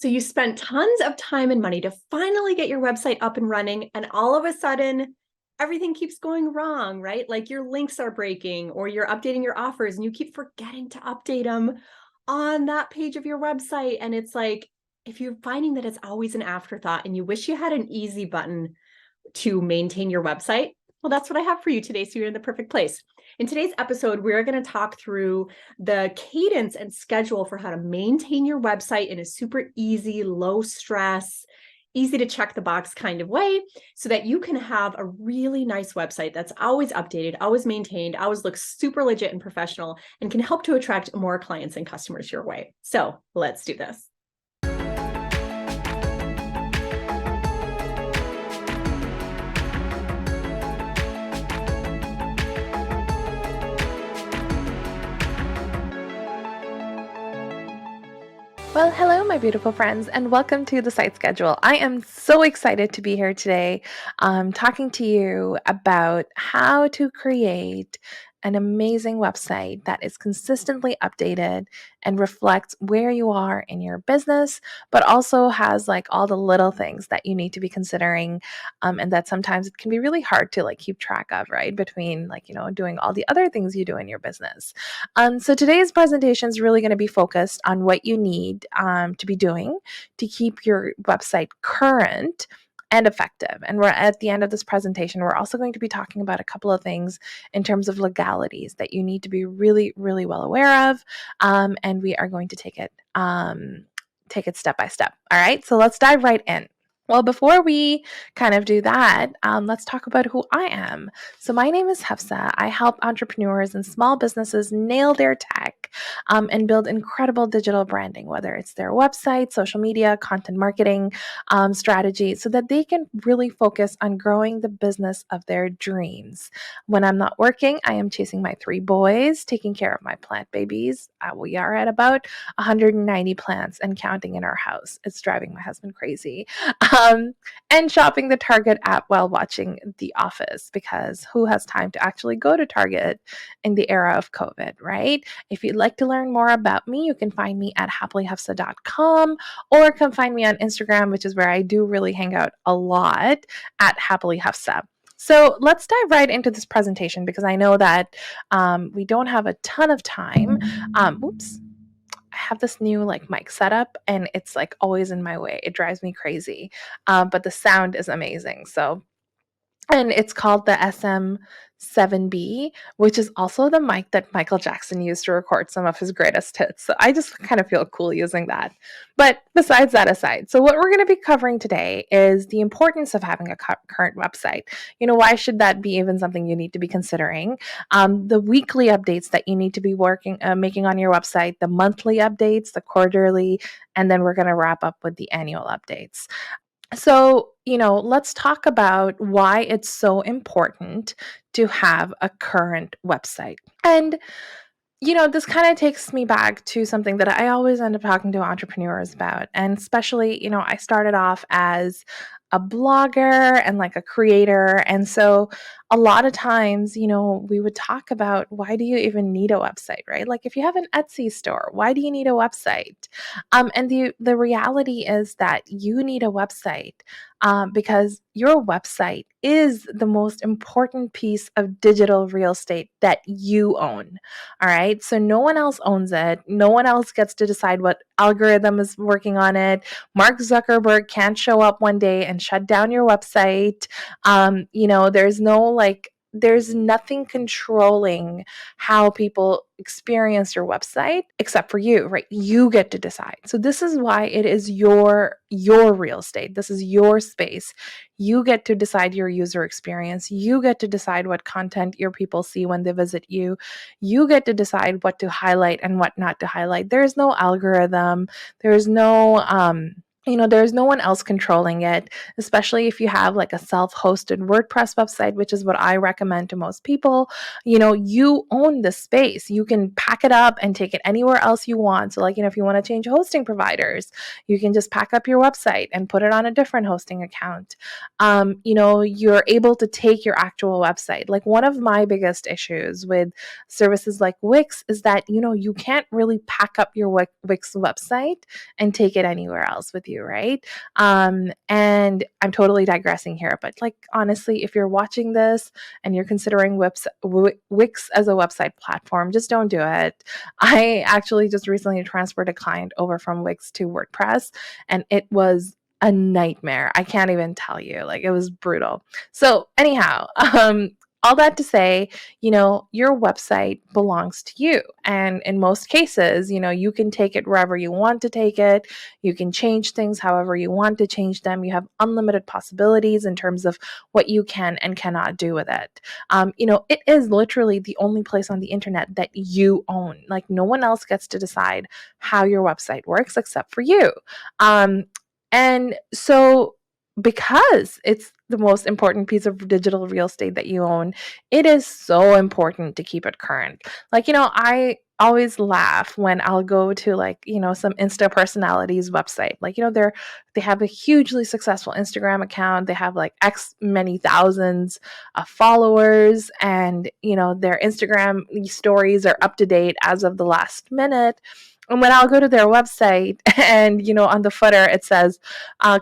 So you spent tons of time and money to finally get your website up and running, and all of a sudden, everything keeps going wrong, right? Like your links are breaking or you're updating your offers and you keep forgetting to update them on that page of your website. And it's like, if you're finding that it's always an afterthought and you wish you had an easy button to maintain your website, well, that's what I have for you today. So you're in the perfect place. In today's episode, we're going to talk through the cadence and schedule for how to maintain your website in a super easy, low stress, easy to check the box kind of way so that you can have a really nice website that's always updated, always maintained, always looks super legit and professional, and can help to attract more clients and customers your way. So let's do this. Well, hello, my beautiful friends, and welcome to the Site Schedule. I am so excited to be here today talking to you about how to create an amazing website that is consistently updated and reflects where you are in your business, but also has like all the little things that you need to be considering, and that sometimes it can be really hard to like keep track of, right? Between like, doing all the other things you do in your business. So today's presentation is really going to be focused on what you need to be doing to keep your website current and effective. And we're at the end of this presentation, we're also going to be talking about a couple of things in terms of legalities that you need to be really, really well aware of. And we are going to take it step by step. All right, so let's dive right in. Well, before we kind of do that, let's talk about who I am. So my name is Hafsa. I help entrepreneurs and small businesses nail their tech and build incredible digital branding, whether it's their website, social media, content marketing strategy, so that they can really focus on growing the business of their dreams. When I'm not working, I am chasing my 3 boys, taking care of my plant babies. We are at about 190 plants and counting in our house. It's driving my husband crazy. And shopping the Target app while watching The Office, because who has time to actually go to Target in the era of COVID, right? If you'd like to learn more about me, you can find me at happilyhafsa.com or come find me on Instagram, which is where I do really hang out a lot, at happilyhafsa. So let's dive right into this presentation because I know that we don't have a ton of time. I have this new like mic setup and it's like always in my way. It drives me crazy. But the sound is amazing. And it's called the SM7B, which is also the mic that Michael Jackson used to record some of his greatest hits. So I just kind of feel cool using that. But besides that aside, so what we're going to be covering today is the importance of having a current website. Why should that be even something you need to be considering? The weekly updates that you need to be making on your website, the monthly updates, the quarterly, and then we're going to wrap up with the annual updates. So, let's talk about why it's so important to have a current website. And, this kind of takes me back to something that I always end up talking to entrepreneurs about. And especially, I started off as a blogger and like a creator. And so a lot of times, we would talk about why do you even need a website, right? Like if you have an Etsy store, why do you need a website? And the reality is that you need a website because your website is the most important piece of digital real estate that you own. All right. So no one else owns it. No one else gets to decide what algorithm is working on it. Mark Zuckerberg can't show up one day and shut down your website. There's nothing controlling how people experience your website except for you, right? You get to decide. So this is why it is your real estate. This is your space. You get to decide your user experience. You get to decide what content your people see when they visit you. You get to decide what to highlight and what not to highlight. There is no algorithm. There is no there's no one else controlling it, especially if you have like a self-hosted WordPress website, which is what I recommend to most people. You own the space. You can pack it up and take it anywhere else you want. So like, if you want to change hosting providers, you can just pack up your website and put it on a different hosting account. You're able to take your actual website. Like, one of my biggest issues with services like Wix is that, you can't really pack up your Wix website and take it anywhere else with you, right? And I'm totally digressing here, but like, honestly, if you're watching this and you're considering Wix as a website platform, just don't do it. I actually just recently transferred a client over from Wix to WordPress, and it was a nightmare. I can't even tell you. Like, it was brutal. So anyhow, all that to say, your website belongs to you. And in most cases, you can take it wherever you want to take it. You can change things however you want to change them. You have unlimited possibilities in terms of what you can and cannot do with it. It is literally the only place on the internet that you own. Like, no one else gets to decide how your website works except for you. And so, because it's the most important piece of digital real estate that you own, it is so important to keep it current. Like, I always laugh when I'll go to like, some Insta personalities website. Like, they have a hugely successful Instagram account. They have like X many thousands of followers, and, their Instagram stories are up to date as of the last minute. And when I'll go to their website and, on the footer, it says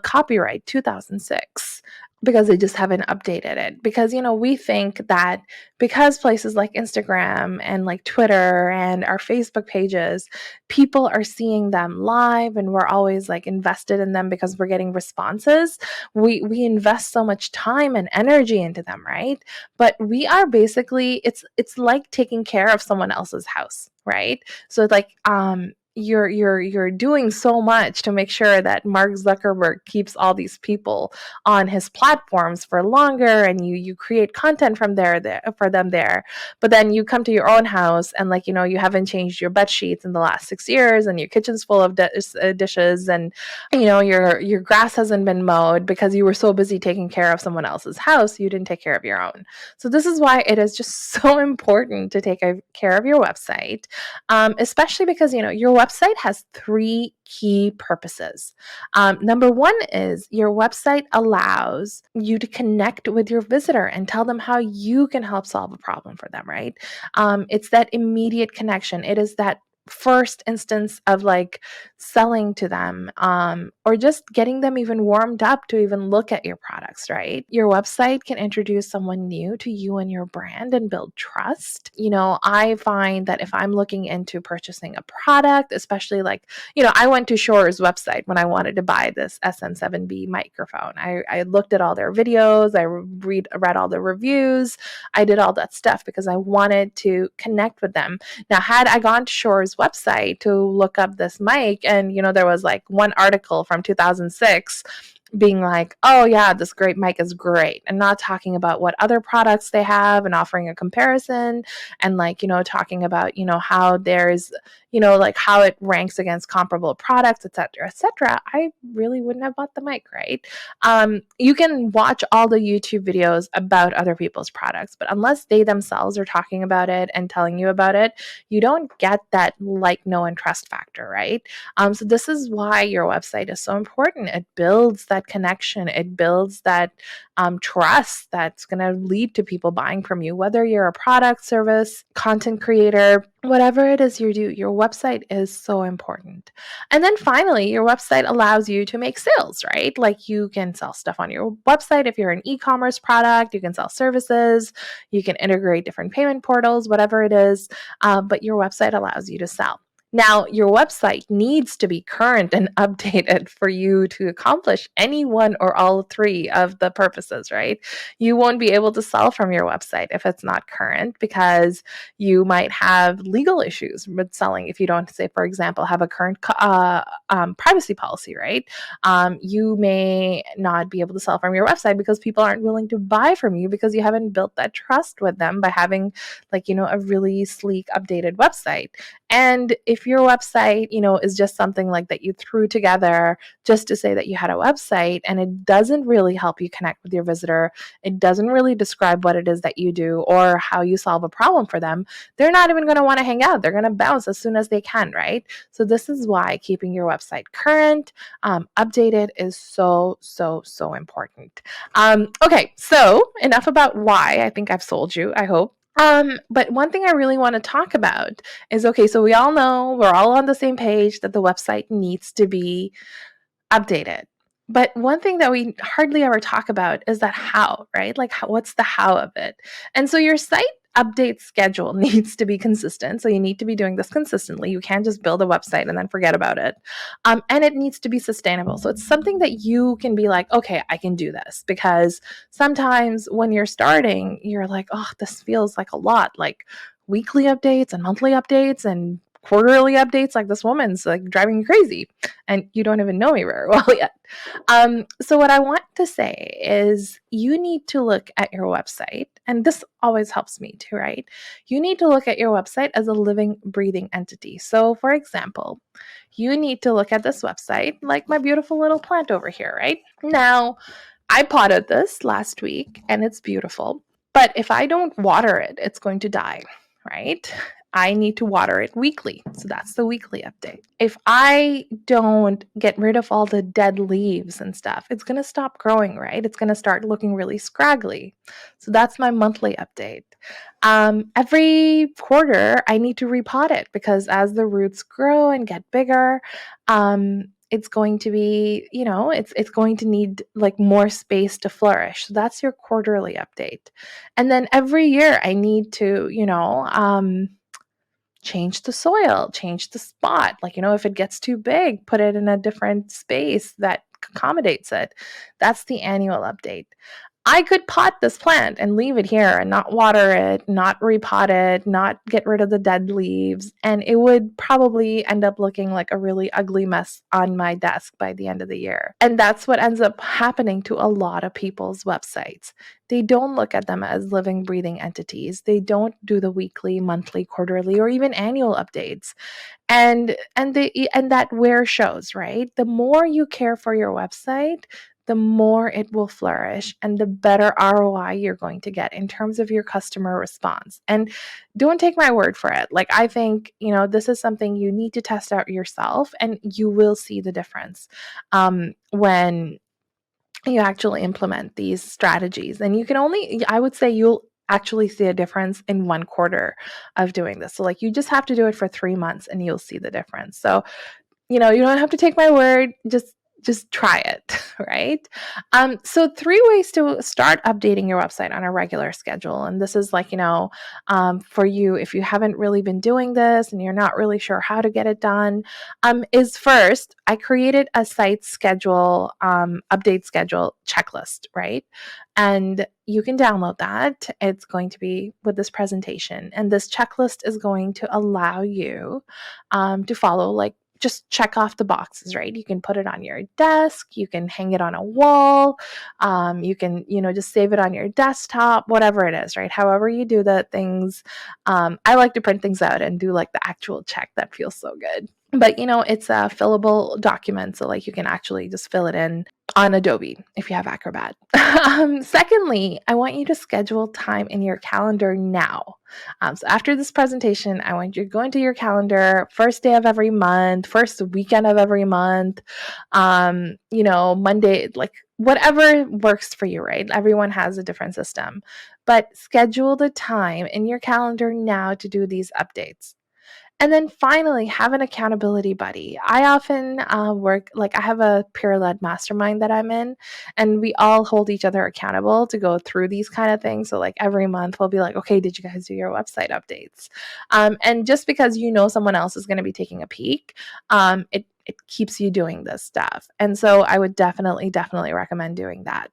copyright 2006, because they just haven't updated it. Because, we think that because places like Instagram and like Twitter and our Facebook pages, people are seeing them live and we're always like invested in them because we're getting responses. We invest so much time and energy into them, right? But we are basically, it's like taking care of someone else's house, right? So it's like, you're doing so much to make sure that Mark Zuckerberg keeps all these people on his platforms for longer, and you create content from there for them there. But then you come to your own house and like, you haven't changed your bed sheets in the last 6 years, and your kitchen's full of dishes, and your grass hasn't been mowed because you were so busy taking care of someone else's house, you didn't take care of your own. So this is why it is just so important to take care of your website, especially because your website has 3 key purposes. Number one is your website allows you to connect with your visitor and tell them how you can help solve a problem for them, right? It's that immediate connection. It is that first instance of like selling to them, or just getting them even warmed up to even look at your products, right? Your website can introduce someone new to you and your brand and build trust. I find that if I'm looking into purchasing a product, especially like, I went to Shore's website when I wanted to buy this SM7B microphone. I looked at all their videos, I read all the reviews, I did all that stuff because I wanted to connect with them. Now, had I gone to Shore's website to look up this mic, and there was like one article from 2006 being like, oh yeah, this great mic is great, and not talking about what other products they have and offering a comparison, and like, talking about, how there's, like how it ranks against comparable products, etc., I really wouldn't have bought the mic, right? You can watch all the YouTube videos about other people's products, but unless they themselves are talking about it and telling you about it, you don't get that like, know, and trust factor, right? So this is why your website is so important. It builds that connection. It builds that trust that's going to lead to people buying from you, whether you're a product, service, content creator, whatever it is you do. Your website is so important. And then finally, your website allows you to make sales, right? Like, you can sell stuff on your website. If you're an e-commerce product, you can sell services, you can integrate different payment portals, whatever it is, but your website allows you to sell. Now, your website needs to be current and updated for you to accomplish any one or all 3 of the purposes, right? You won't be able to sell from your website if it's not current, because you might have legal issues with selling if you don't, say, for example, have a current privacy policy, right? You may not be able to sell from your website because people aren't willing to buy from you because you haven't built that trust with them by having, like, a really sleek, updated website. And if your website, is just something like that you threw together just to say that you had a website, and it doesn't really help you connect with your visitor, it doesn't really describe what it is that you do or how you solve a problem for them, they're not even going to want to hang out. They're going to bounce as soon as they can, right? So this is why keeping your website current, updated is so, so, so important. Okay, so enough about why. I think I've sold you, I hope. But one thing I really want to talk about is, okay, so we all know, we're all on the same page that the website needs to be updated. But one thing that we hardly ever talk about is that how, right? Like, what's the how of it? And so your site update schedule needs to be consistent. So you need to be doing this consistently. You can't just build a website and then forget about it. And it needs to be sustainable. So it's something that you can be like, okay, I can do this. Because sometimes when you're starting, you're like, oh, this feels like a lot, like weekly updates and monthly updates and quarterly updates. Like, this woman's like driving me crazy, and you don't even know me very well yet. So what I want to say is, you need to look at your website, and this always helps me too, right? You need to look at your website as a living, breathing entity. So for example, you need to look at this website like my beautiful little plant over here, right? Now, I potted this last week and it's beautiful, but if I don't water it, it's going to die, right? I need to water it weekly. So that's the weekly update. If I don't get rid of all the dead leaves and stuff, it's going to stop growing, right? It's going to start looking really scraggly. So that's my monthly update. Every quarter, I need to repot it, because as the roots grow and get bigger, it's going to be, it's going to need like more space to flourish. So that's your quarterly update. And then every year I need to, change the soil, change the spot. Like, if it gets too big, put it in a different space that accommodates it. That's the annual update. I could pot this plant and leave it here and not water it, not repot it, not get rid of the dead leaves, and it would probably end up looking like a really ugly mess on my desk by the end of the year. And that's what ends up happening to a lot of people's websites. They don't look at them as living, breathing entities. They don't do the weekly, monthly, quarterly, or even annual updates. And that where shows, right? The more you care for your website, the more it will flourish and the better ROI you're going to get in terms of your customer response. And don't take my word for it. Like, I think, this is something you need to test out yourself, and you will see the difference when you actually implement these strategies. And I would say you'll actually see a difference in 1 quarter of doing this. So like, you just have to do it for 3 months and you'll see the difference. So, you don't have to take my word, just try it, right? So 3 ways to start updating your website on a regular schedule. And this is like, for you, if you haven't really been doing this and you're not really sure how to get it done, is first, I created a site schedule, update schedule checklist, right? And you can download that. It's going to be with this presentation. And this checklist is going to allow you to follow, like, just check off the boxes, right? You can put it on your desk, you can hang it on a wall, you can, just save it on your desktop, whatever it is, right? However you do the things. I like to print things out and do like the actual check. That feels so good. But, it's a fillable document. So like, you can actually just fill it in on Adobe if you have Acrobat. Secondly, I want you to schedule time in your calendar now. So after this presentation, I want you to go into your calendar, first day of every month, first weekend of every month, Monday, like whatever works for you, right? Everyone has a different system, but schedule the time in your calendar now to do these updates. And then finally, have an accountability buddy. I often I have a peer-led mastermind that I'm in, and we all hold each other accountable to go through these kind of things. So like every month we'll be like, okay, did you guys do your website updates? And just because someone else is going to be taking a peek, it keeps you doing this stuff. And so I would definitely recommend doing that.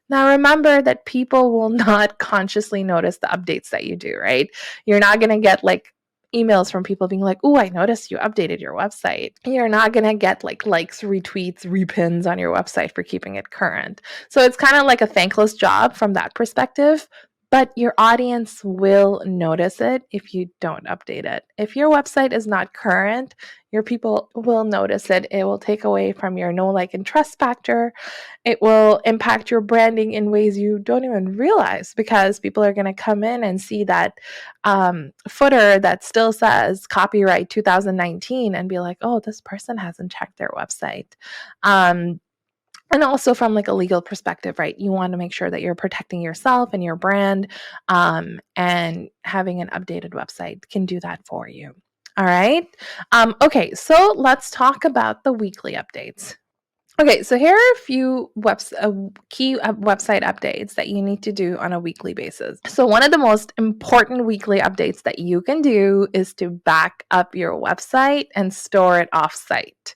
Now, remember that people will not consciously notice the updates that you do, right? You're not going to get like emails from people being like, oh, I noticed you updated your website. You're not going to get like likes, retweets, repins on your website for keeping it current. So it's kind of like a thankless job from that perspective. but your audience will notice it if you don't update it. If your website is not current, your people will notice it. It will take away from your know, like, and trust factor. It will impact your branding in ways you don't even realize, because people are going to come in and see that footer that still says copyright 2019 and be like, oh, this person hasn't checked their website. And also from like a legal perspective, right? You want to make sure that you're protecting yourself and your brand, and having an updated website can do that for you. All right. Okay, so let's talk about the weekly updates. Okay, so here are a few key website updates that you need to do on a weekly basis. So one of the most important weekly updates that you can do is to back up your website and store it off-site.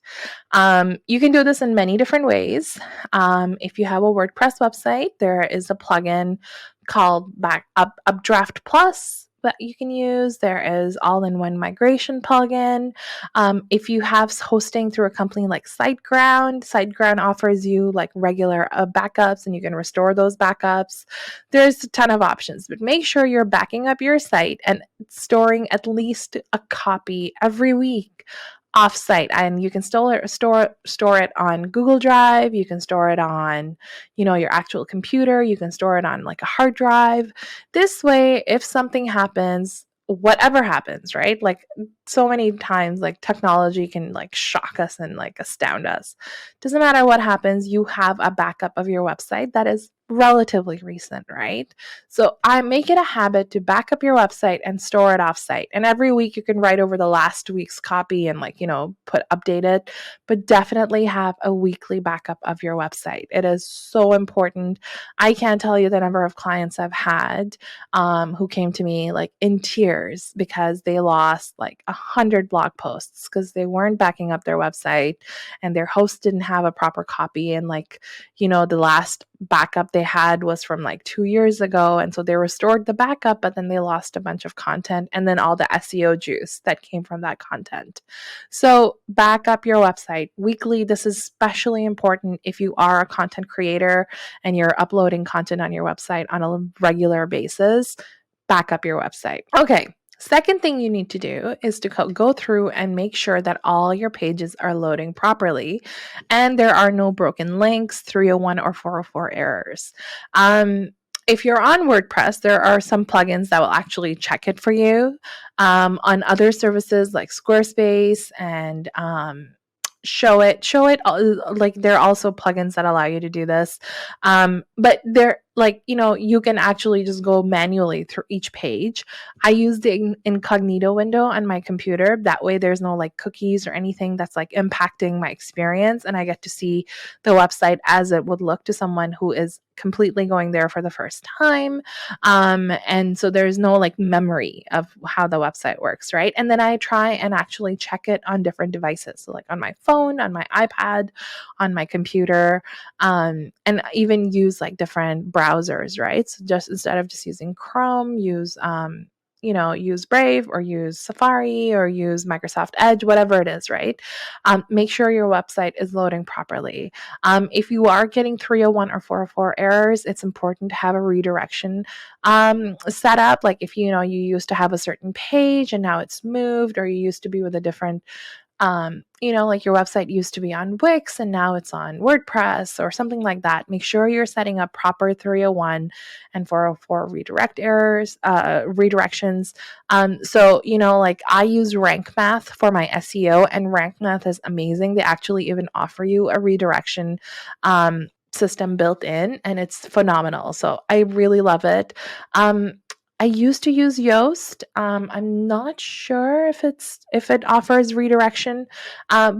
You can do this in many different ways. If you have a WordPress website, there is a plugin called Updraft Plus that you can use. There is all-in-one migration plugin. If you have hosting through a company like SiteGround offers you like regular backups, and you can restore those backups. There's a ton of options, but make sure you're backing up your site and storing at least a copy every week offsite, and you can store it on Google Drive. You can store it on, your actual computer. You can store it on like a hard drive. This way, if something happens, whatever happens, right? Like, so many times, like, technology can like shock us and like astound us. Doesn't matter what happens, you have a backup of your website that is relatively recent, right? So I make it a habit to back up your website and store it offsite. And every week you can write over the last week's copy and update it, but definitely have a weekly backup of your website. It is so important. I can't tell you the number of clients I've had who came to me like in tears because they lost like 100 blog posts because they weren't backing up their website and their host didn't have a proper copy. And the last backup they had was from like 2 years ago. And so they restored the backup, but then they lost a bunch of content and then all the SEO juice that came from that content. So back up your website weekly. This is especially important if you are a content creator and you're uploading content on your website on a regular basis. Back up your website. Okay. Second thing you need to do is to go through and make sure that all your pages are loading properly and there are no broken links, 301 or 404 errors. If you're on WordPress, there are some plugins that will actually check it for you. On other services like Squarespace and Show it, like, there are also plugins that allow you to do this. But they're like, you can actually just go manually through each page. I use the incognito window on my computer. That way there's no like cookies or anything that's like impacting my experience. And I get to see the website as it would look to someone who is completely going there for the first time. And so there's no like memory of how the website works, right? And then I try and actually check it on different devices. So like on my phone, on my iPad, on my computer, and even use like different browsers, right? So just instead of just using Chrome, use Brave or use Safari or use Microsoft Edge, whatever it is, right? Make sure your website is loading properly. If you are getting 301 or 404 errors, it's important to have a redirection set up. Like if you used to have a certain page and now it's moved, or you used to be with a different like your website used to be on Wix and now it's on WordPress or something like that. Make sure you're setting up proper 301 and 404 redirections. So, like I use Rank Math for my SEO, and Rank Math is amazing. They actually even offer you a redirection system built in, and it's phenomenal. So I really love it. I used to use Yoast. I'm not sure if it offers redirection, but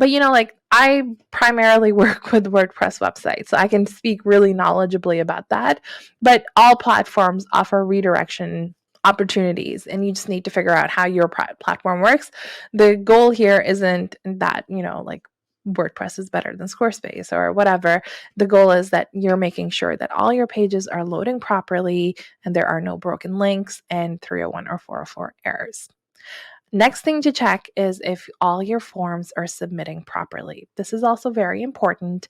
I primarily work with WordPress websites, so I can speak really knowledgeably about that. But all platforms offer redirection opportunities, and you just need to figure out how your platform works. The goal here isn't that like WordPress is better than Squarespace or whatever. The goal is that you're making sure that all your pages are loading properly and there are no broken links and 301 or 404 errors. Next thing to check is if all your forms are submitting properly. This is also very important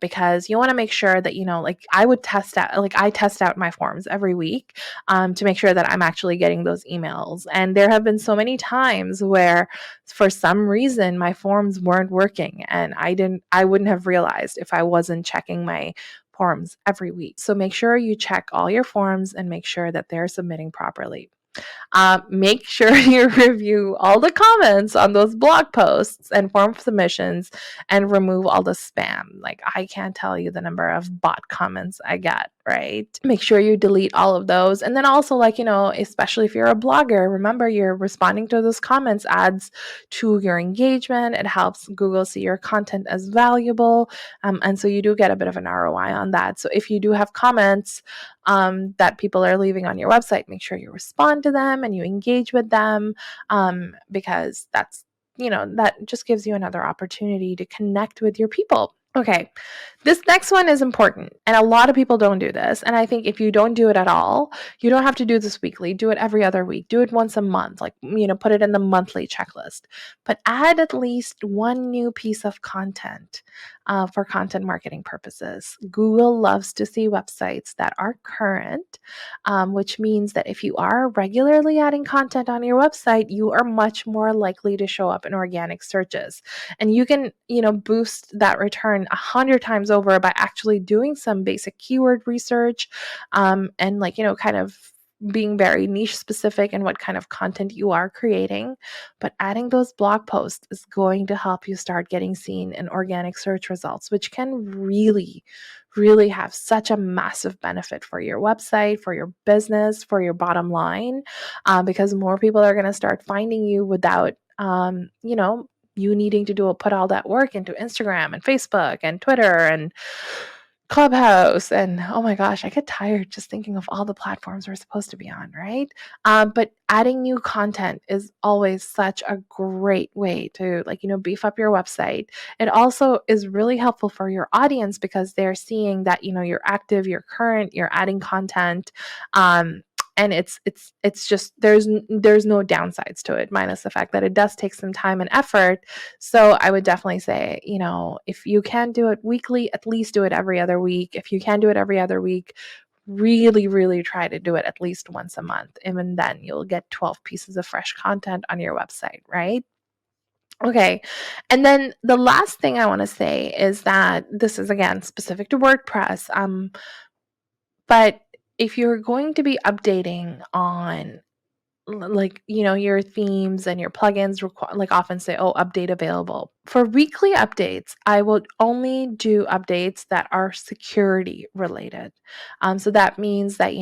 because you want to make sure that, like I test out my forms every week to make sure that I'm actually getting those emails. And there have been so many times where for some reason my forms weren't working, and I wouldn't have realized if I wasn't checking my forms every week. So make sure you check all your forms and make sure that they're submitting properly. Make sure you review all the comments on those blog posts and form submissions and remove all the spam. Like, I can't tell you the number of bot comments I get, right? Make sure you delete all of those. And then also, especially if you're a blogger, remember you're responding to those comments adds to your engagement. It helps Google see your content as valuable. And so you do get a bit of an ROI on that. So if you do have comments that people are leaving on your website, make sure you respond to them and you engage with them because that just gives you another opportunity to connect with your people. Okay, this next one is important, and a lot of people don't do this. And I think if you don't do it at all, you don't have to do this weekly. Do it every other week. Do it once a month, put it in the monthly checklist. But add at least one new piece of content for content marketing purposes. Google loves to see websites that are current, which means that if you are regularly adding content on your website, you are much more likely to show up in organic searches. And you can, boost that return 100 times over by actually doing some basic keyword research and kind of being very niche specific in what kind of content you are creating. But adding those blog posts is going to help you start getting seen in organic search results, which can really, really have such a massive benefit for your website, for your business, for your bottom line, because more people are going to start finding you without, you needing to put all that work into Instagram and Facebook and Twitter and Clubhouse. And oh my gosh, I get tired just thinking of all the platforms we're supposed to be on, right? But adding new content is always such a great way to beef up your website. It also is really helpful for your audience because they're seeing that, you're active, you're current, you're adding content. And it's just there's no downsides to it, minus the fact that it does take some time and effort. So I would definitely say, if you can do it weekly, at least do it every other week. If you can do it every other week, really, really try to do it at least once a month. Even then, you'll get 12 pieces of fresh content on your website, right? Okay. And then the last thing I want to say is that this is, again, specific to WordPress. But if you're going to be updating on your themes and your plugins often say, update available. For weekly updates, I will only do updates that are security related. So that means that,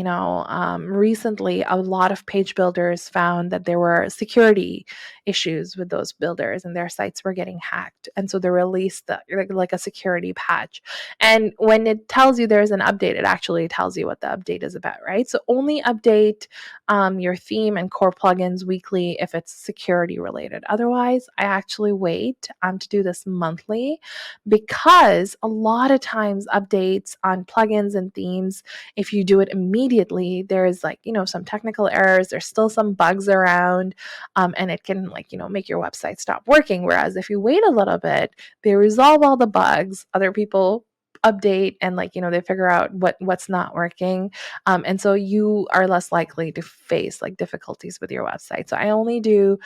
recently a lot of page builders found that there were security issues with those builders and their sites were getting hacked. And so they released a security patch. And when it tells you there's an update, it actually tells you what the update is about, right? So only update your theme and core plugins weekly if it's security related. Otherwise, I actually wait to do this monthly because a lot of times updates on plugins and themes, if you do it immediately, there's some technical errors, there's still some bugs around, and it can make your website stop working. Whereas if you wait a little bit, they resolve all the bugs, other people update and they figure out what's not working, and so you are less likely to face difficulties with your website. So I only do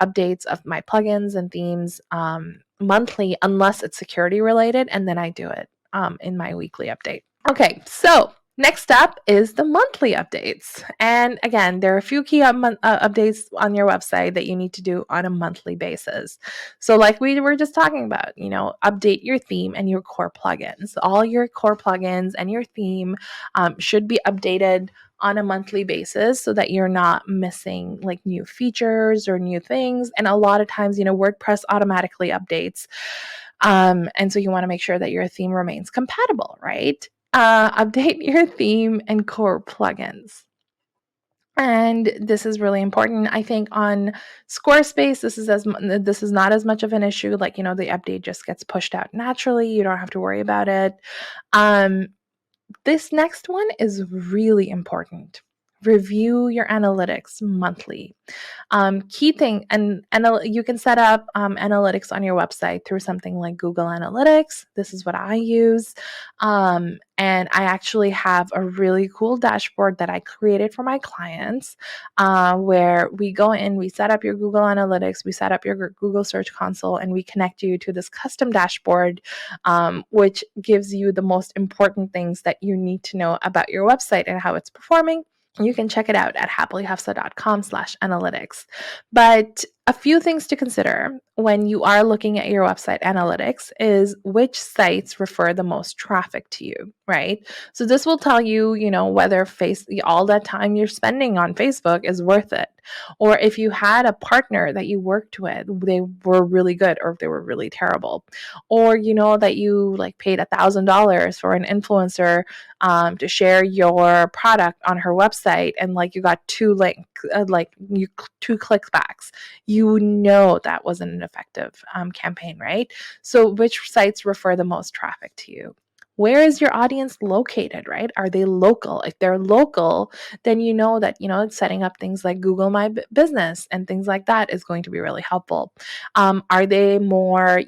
updates of my plugins and themes monthly unless it's security related, and then I do it in my weekly update. Okay, so next up is the monthly updates. And again, there are a few key updates on your website that you need to do on a monthly basis. So like we were just talking about, update your theme and your core plugins. All your core plugins and your theme should be updated on a monthly basis so that you're not missing new features or new things. And a lot of times, WordPress automatically updates. And so you want to make sure that your theme remains compatible, right? Update your theme and core plugins. And this is really important. I think on Squarespace, this is not as much of an issue. The update just gets pushed out naturally. You don't have to worry about it. This next one is really important review your analytics monthly. Key thing, and you can set up analytics on your website through something like Google Analytics. This is what I use. And I actually have a really cool dashboard that I created for my clients where we go in, we set up your Google Analytics, we set up your Google Search Console, and we connect you to this custom dashboard, which gives you the most important things that you need to know about your website and how it's performing. You can check it out at happilyhafsa.com/analytics. But a few things to consider when you are looking at your website analytics is which sites refer the most traffic to you, right? So this will tell you, whether all that time you're spending on Facebook is worth it. Or if you had a partner that you worked with, they were really good or if they were really terrible. Or that you paid $1,000 for an influencer to share your product on her website, and you got two clicks backs. That wasn't an effective campaign, right? So which sites refer the most traffic to you? Where is your audience located, right? Are they local? If they're local, then that, setting up things like Google My Business and things like that is going to be really helpful. Are they more,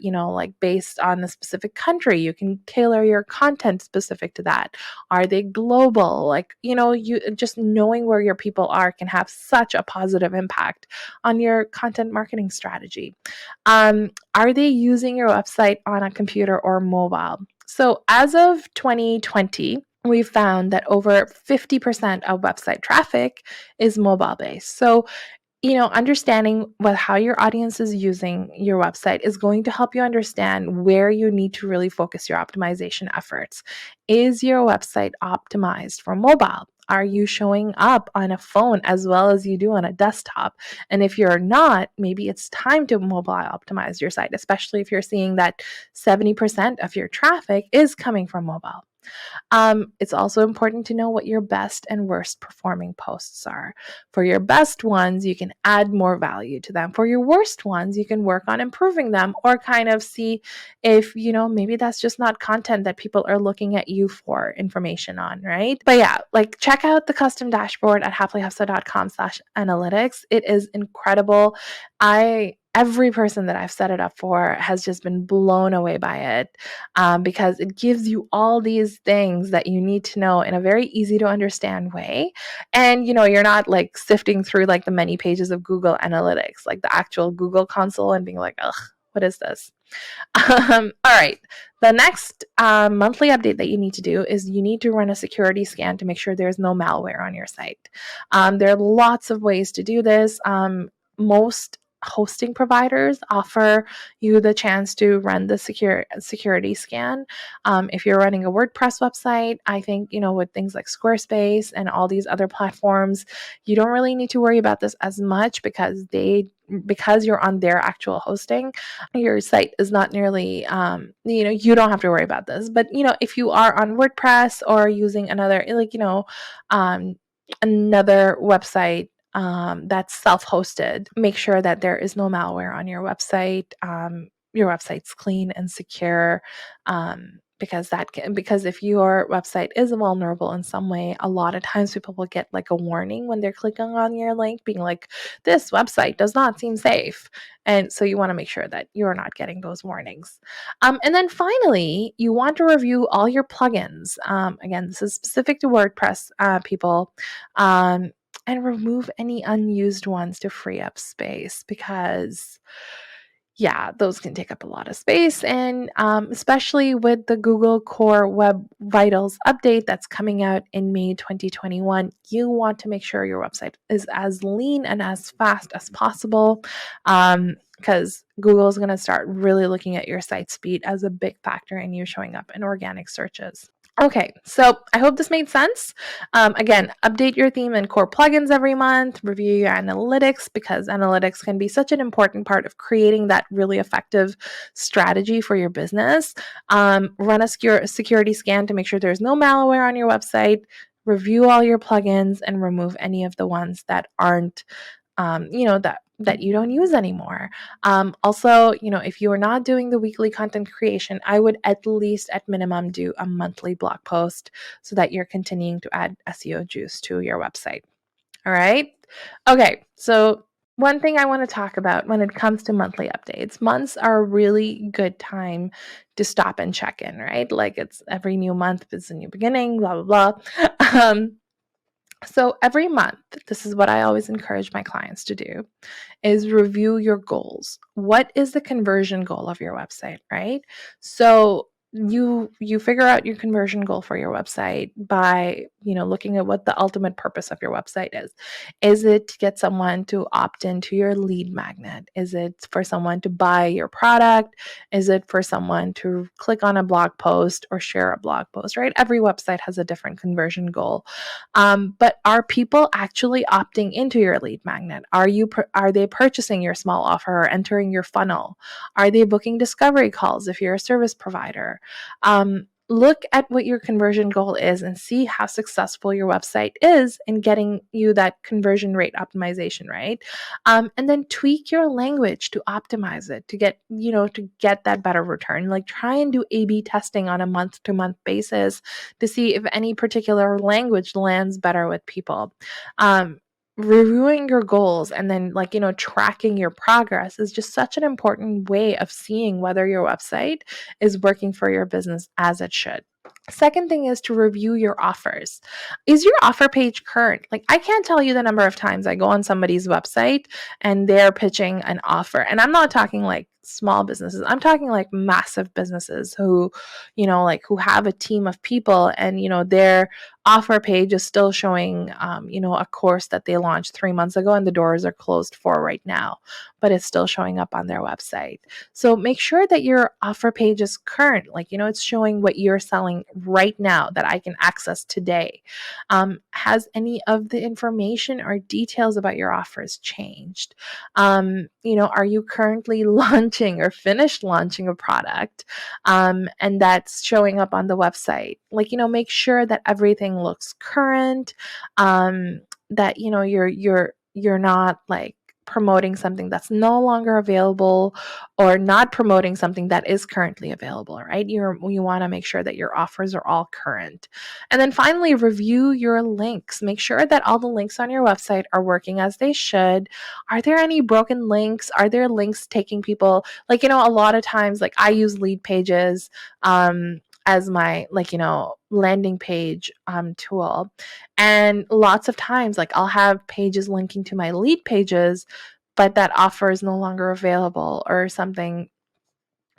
based on a specific country? You can tailor your content specific to that. Are they global? You just knowing where your people are can have such a positive impact on your content marketing strategy. Are they using your website on a computer or mobile? So as of 2020, we found that over 50% of website traffic is mobile based. So understanding how your audience is using your website is going to help you understand where you need to really focus your optimization efforts. Is your website optimized for mobile? Are you showing up on a phone as well as you do on a desktop? And if you're not, maybe it's time to mobile optimize your site, especially if you're seeing that 70% of your traffic is coming from mobile. It's also important to know what your best and worst performing posts are. For your best ones, you can add more value to them. For your worst ones, you can work on improving them or kind of see if, maybe that's just not content that people are looking at you for information on, right? But yeah, check out the custom dashboard at happilyhafsa.com/analytics. It is incredible. Every person that I've set it up for has just been blown away by it because it gives you all these things that you need to know in a very easy to understand way. And, you're not sifting through the many pages of Google Analytics, the actual Google console and being ugh, what is this? All right. The next monthly update that you need to do is you need to run a security scan to make sure there's no malware on your site. There are lots of ways to do this. Most hosting providers offer you the chance to run the security scan. If you're running a WordPress website, I think, with things like Squarespace and all these other platforms, you don't really need to worry about this as much because you're on their actual hosting, your site is not nearly, you don't have to worry about this. But, if you are on WordPress or using another, another website that's self-hosted, make sure that there is no malware on your website. Your website's clean and secure. Because if your website is vulnerable in some way, a lot of times people will get a warning when they're clicking on your link being this website does not seem safe. And so you want to make sure that you're not getting those warnings. And then finally, you want to review all your plugins. Again, this is specific to WordPress people. And remove any unused ones to free up space because those can take up a lot of space. And especially with the Google Core Web Vitals update that's coming out in May 2021, you want to make sure your website is as lean and as fast as possible because Google is going to start really looking at your site speed as a big factor in you showing up in organic searches. Okay, so I hope this made sense. Again, update your theme and core plugins every month, review your analytics because analytics can be such an important part of creating that really effective strategy for your business. Run a security scan to make sure there's no malware on your website, review all your plugins, and remove any of the ones that aren't, that you don't use anymore. Also, if you are not doing the weekly content creation, I would at least at minimum do a monthly blog post so that you're continuing to add SEO juice to your website. All right. Okay. So, one thing I want to talk about when it comes to monthly updates, months are a really good time to stop and check in, right? Like it's every new month is a new beginning, blah, blah, blah. So, every month, this is what I always encourage my clients to do is review your goals. What is the conversion goal of your website, right? So you figure out your conversion goal for your website by, looking at what the ultimate purpose of your website is. Is it to get someone to opt into your lead magnet? Is it for someone to buy your product? Is it for someone to click on a blog post or share a blog post, right? Every website has a different conversion goal. But are people actually opting into your lead magnet? Are they purchasing your small offer or entering your funnel? Are they booking discovery calls if you're a service provider? Look at what your conversion goal is and see how successful your website is in getting you that conversion rate optimization, right? And then tweak your language to optimize it to get that better return. Like try and do A/B testing on a month to month basis to see if any particular language lands better with people. Reviewing your goals and then tracking your progress is just such an important way of seeing whether your website is working for your business as it should. Second thing is to review your offers. Is your offer page current? Like I can't tell you the number of times I go on somebody's website and they're pitching an offer. And I'm not talking like small businesses. I'm talking like massive businesses who have a team of people and their offer page is still showing a course that they launched 3 months ago and the doors are closed for right now, but it's still showing up on their website. So make sure that your offer page is current, it's showing what you're selling right now that I can access today. Has any of the information or details about your offers changed? Are you currently launching or finished launching a product and that's showing up on the website? Make sure that everything looks current, that you're not like promoting something that's no longer available or not promoting something that is currently available, right? You want to make sure that your offers are all current. And then finally, review your links. Make sure that all the links on your website are working as they should. Are there any broken links? Are there links taking people, a lot of times, like I use Lead Pages as my landing page tool, and lots of times I'll have pages linking to my lead pages but that offer is no longer available or something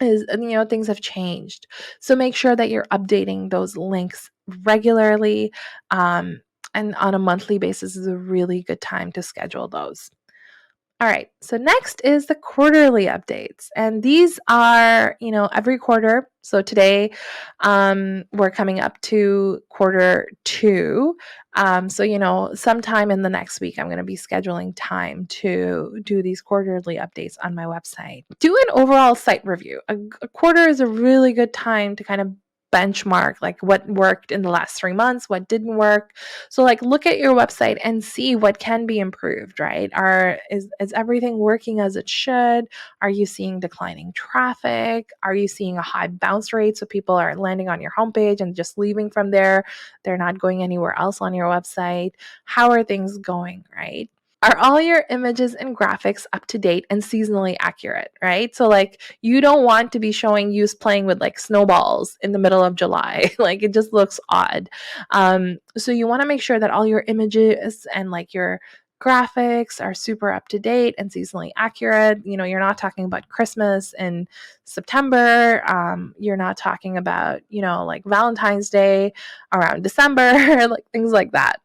is things have changed. So make sure that you're updating those links regularly, and on a monthly basis is a really good time to schedule those. All right, so next is the quarterly updates. And these are, every quarter. So today, we're coming up to quarter 2. So, sometime in the next week, I'm going to be scheduling time to do these quarterly updates on my website. Do an overall site review. A quarter is a really good time to kind of benchmark what worked in the last 3 months, what didn't work. So look at your website and see what can be improved, right? Is everything working as it should? Are you seeing declining traffic? Are you seeing a high bounce rate so people are landing on your homepage and just leaving from there? They're not going anywhere else on your website. How are things going, right? Are all your images and graphics up to date and seasonally accurate, right? So you don't want to be showing you playing with snowballs in the middle of July. It just looks odd. So you want to make sure that all your images and your graphics are super up to date and seasonally accurate. You're not talking about Christmas in September. You're not talking about, Valentine's Day around December, things like that.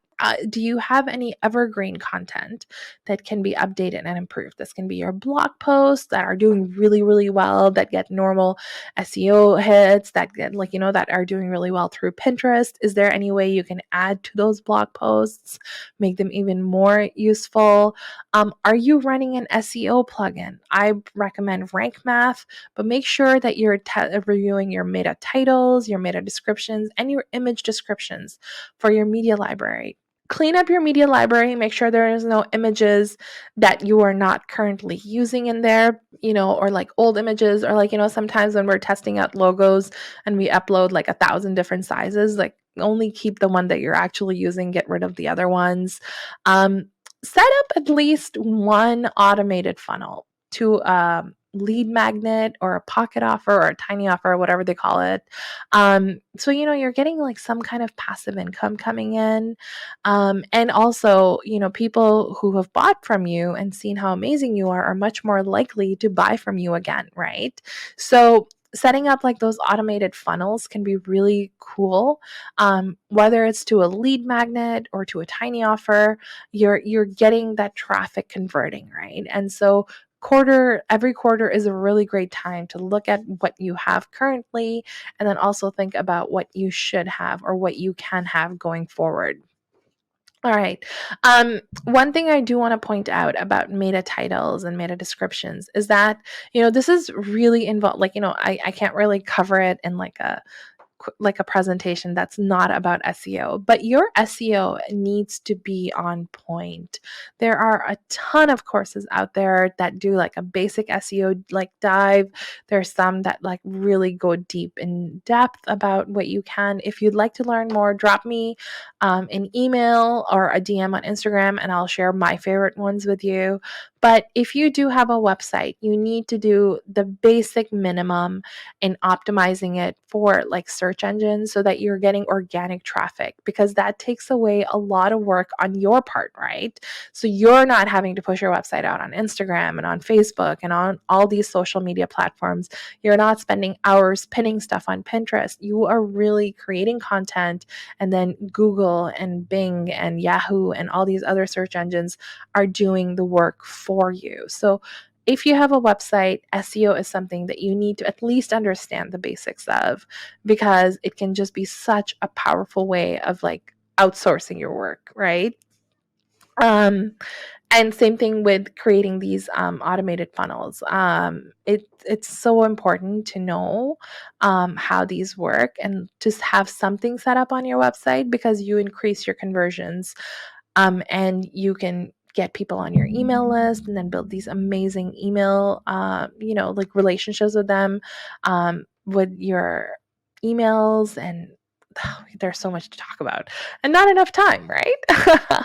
Do you have any evergreen content that can be updated and improved? This can be your blog posts that are doing really, really well, that get normal SEO hits, that get that are doing really well through Pinterest. Is there any way you can add to those blog posts, make them even more useful? Are you running an SEO plugin? I recommend Rank Math, but make sure that you're reviewing your meta titles, your meta descriptions, and your image descriptions for your media library. Clean up your media library, make sure there is no images that you are not currently using in there, or old images, or sometimes when we're testing out logos and we upload 1,000 different sizes, only keep the one that you're actually using, get rid of the other ones. Set up at least one automated funnel to a lead magnet or a pocket offer or a tiny offer, whatever they call it. So, you're getting like some kind of passive income coming in. And also, people who have bought from you and seen how amazing you are much more likely to buy from you again, right? So, setting up like those automated funnels can be really cool. Whether it's to a lead magnet or to a tiny offer, you're getting that traffic converting, right? And so every quarter is a really great time to look at what you have currently and then also think about what you should have or what you can have going forward. All right. One thing I do want to point out about meta titles and meta descriptions is that, this is really involved. Like, I can't really cover it in like a presentation that's not about SEO, but your SEO needs to be on point. There are a ton of courses out there that do like a basic SEO like dive. There's some that like really go deep in depth about what you can. If you'd like to learn more, drop me an email or a DM on Instagram and I'll share my favorite ones with you. But if you do have a website, you need to do the basic minimum in optimizing it for like search engines so that you're getting organic traffic, because that takes away a lot of work on your part, right? So you're not having to push your website out on Instagram and on Facebook and on all these social media platforms. You're not spending hours pinning stuff on Pinterest. You are really creating content, and then Google and Bing and Yahoo and all these other search engines are doing the work for you. So if you have a website, SEO is something that you need to at least understand the basics of, because it can just be such a powerful way of like outsourcing your work, right? And same thing with creating these automated funnels. It's so important to know how these work and just have something set up on your website, because you increase your conversions, and you can get people on your email list and then build these amazing email, like relationships with them, with your emails. And there's so much to talk about and not enough time, right?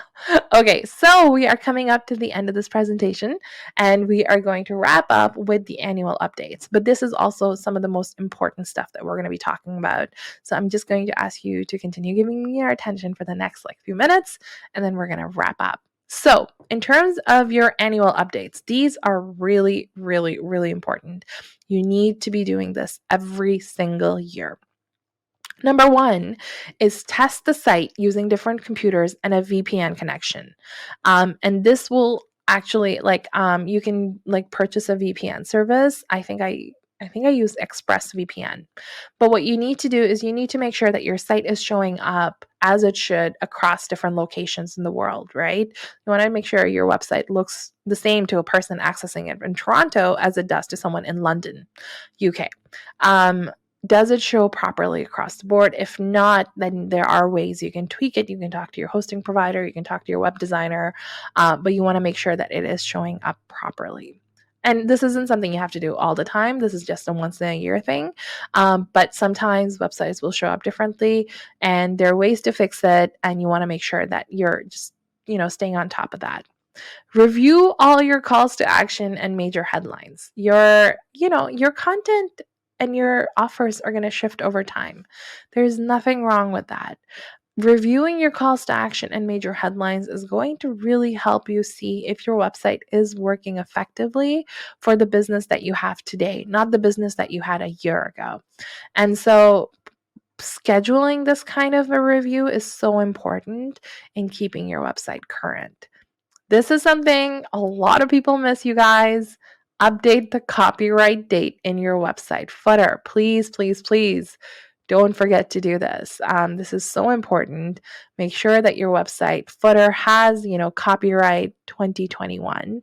Okay, so we are coming up to the end of this presentation and we are going to wrap up with the annual updates. But this is also some of the most important stuff that we're going to be talking about. So I'm just going to ask you to continue giving me your attention for the next like few minutes, and then we're going to wrap up. So in terms of your annual updates, these are really, really, really important. You need to be doing this every single year. Number one is test the site using different computers and a VPN connection. And this will actually you can like purchase a VPN service. I think I use ExpressVPN. But what you need to do is you need to make sure that your site is showing up as it should across different locations in the world, right? You want to make sure your website looks the same to a person accessing it in Toronto as it does to someone in London, UK. Does it show properly across the board? If not, then there are ways you can tweak it. You can talk to your hosting provider, you can talk to your web designer, but you want to make sure that it is showing up properly. And this isn't something you have to do all the time. This is just a once in a year thing. But sometimes websites will show up differently, and there are ways to fix it. And you want to make sure that you're just, staying on top of that. Review all your calls to action and major headlines. Your content and your offers are going to shift over time. There's nothing wrong with that. Reviewing your calls to action and major headlines is going to really help you see if your website is working effectively for the business that you have today, not the business that you had a year ago. And so scheduling this kind of a review is so important in keeping your website current. This is something a lot of people miss, you guys. Update the copyright date in your website footer. Please, please, please don't forget to do this. This is so important. Make sure that your website footer has, copyright 2021.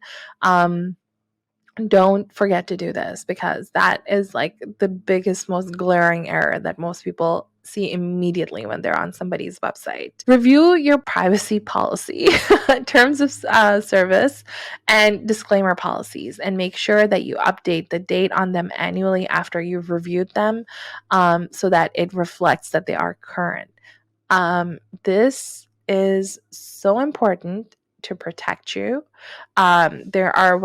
Don't forget to do this, because that is like the biggest, most glaring error that most people see immediately when they're on somebody's website. Review your privacy policy, terms of service, and disclaimer policies, and make sure that you update the date on them annually after you've reviewed them, so that it reflects that they are current. This is so important to protect you. There are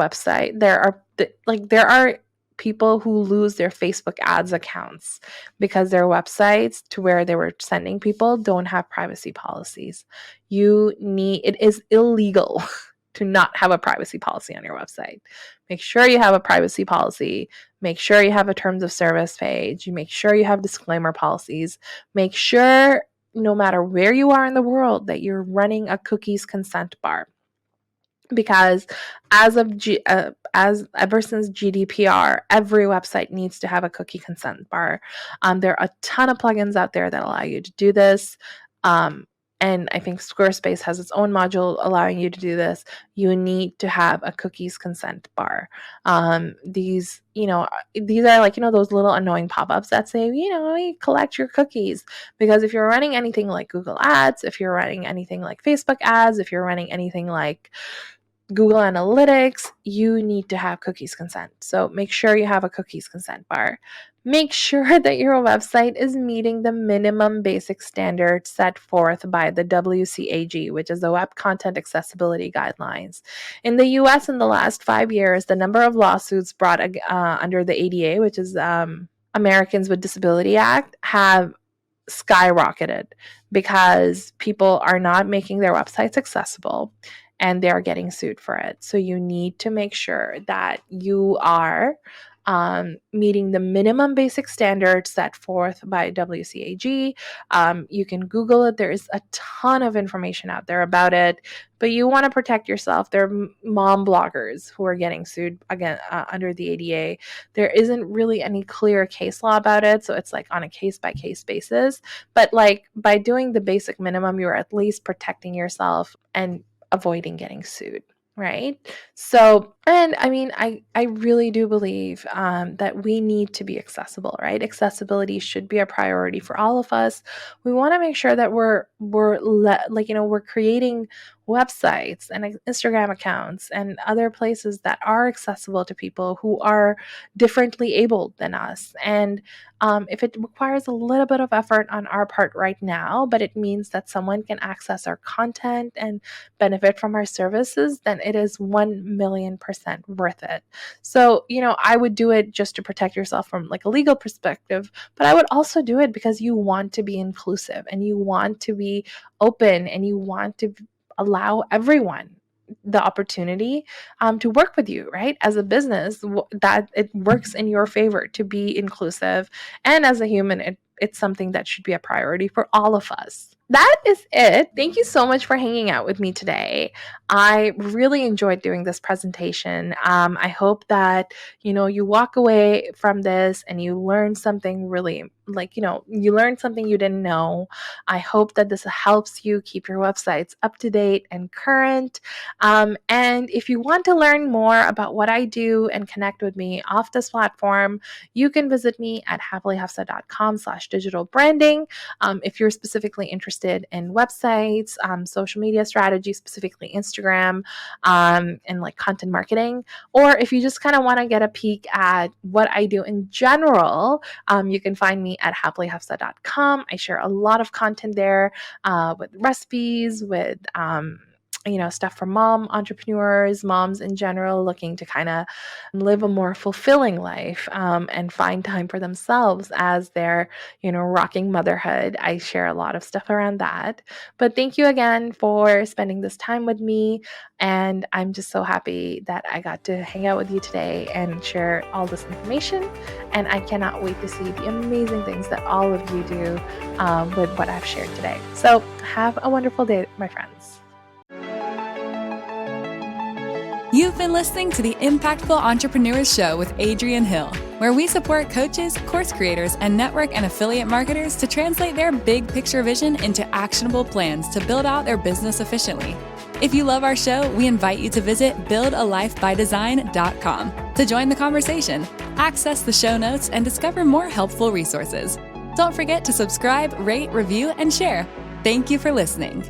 people who lose their Facebook ads accounts because their websites to where they were sending people don't have privacy policies. It is illegal to not have a privacy policy on your website. Make sure you have a privacy policy. Make sure you have a terms of service page. You make sure you have disclaimer policies. Make sure no matter where you are in the world that you're running a cookies consent bar. Because ever since GDPR, every website needs to have a cookie consent bar. There are a ton of plugins out there that allow you to do this. And I think Squarespace has its own module allowing you to do this. You need to have a cookies consent bar. These are like, those little annoying pop-ups that say, collect your cookies. Because if you're running anything like Google Ads, if you're running anything like Facebook ads, if you're running anything like Google Analytics, you need to have cookies consent. So make sure you have a cookies consent bar. Make sure that your website is meeting the minimum basic standards set forth by the WCAG, which is the Web Content Accessibility Guidelines. In the US in the last 5 years, the number of lawsuits brought under the ADA, which is Americans with Disability Act, have skyrocketed because people are not making their websites accessible and they're getting sued for it. So you need to make sure that you are meeting the minimum basic standards set forth by WCAG. You can Google it. There is a ton of information out there about it, but you want to protect yourself. There are mom bloggers who are getting sued again under the ADA. There isn't really any clear case law about it, so it's like on a case-by-case basis. But like by doing the basic minimum, you're at least protecting yourself and avoiding getting sued, right? So, and I mean, I really do believe that we need to be accessible, right? Accessibility should be a priority for all of us. We want to make sure that we're creating websites and Instagram accounts and other places that are accessible to people who are differently abled than us. And if it requires a little bit of effort on our part right now, but it means that someone can access our content and benefit from our services, then it is 1,000,000% worth it. So, I would do it just to protect yourself from like a legal perspective, but I would also do it because you want to be inclusive and you want to be open and you want to allow everyone the opportunity to work with you, right? As a business, that it works in your favor to be inclusive. And as a human, it's something that should be a priority for all of us. That is it. Thank you so much for hanging out with me today. I really enjoyed doing this presentation. I hope that, you walk away from this and you learn something really you learned something you didn't know. I hope that this helps you keep your websites up to date and current. And if you want to learn more about what I do and connect with me off this platform, you can visit me at happilyhafsa.com/digital branding. If you're specifically interested in websites, social media strategy, specifically Instagram, and like content marketing, or if you just kind of want to get a peek at what I do in general, you can find me at happilyhafsa.com. I share a lot of content there with recipes, with stuff for entrepreneurs, moms in general, looking to kind of live a more fulfilling life and find time for themselves as they're, rocking motherhood. I share a lot of stuff around that. But thank you again for spending this time with me. And I'm just so happy that I got to hang out with you today and share all this information. And I cannot wait to see the amazing things that all of you do with what I've shared today. So have a wonderful day, my friends. You've been listening to the Impactful Entrepreneurs Show with Adrienne Hill, where we support coaches, course creators, and network and affiliate marketers to translate their big picture vision into actionable plans to build out their business efficiently. If you love our show, we invite you to visit buildalifebydesign.com to join the conversation, access the show notes, and discover more helpful resources. Don't forget to subscribe, rate, review, and share. Thank you for listening.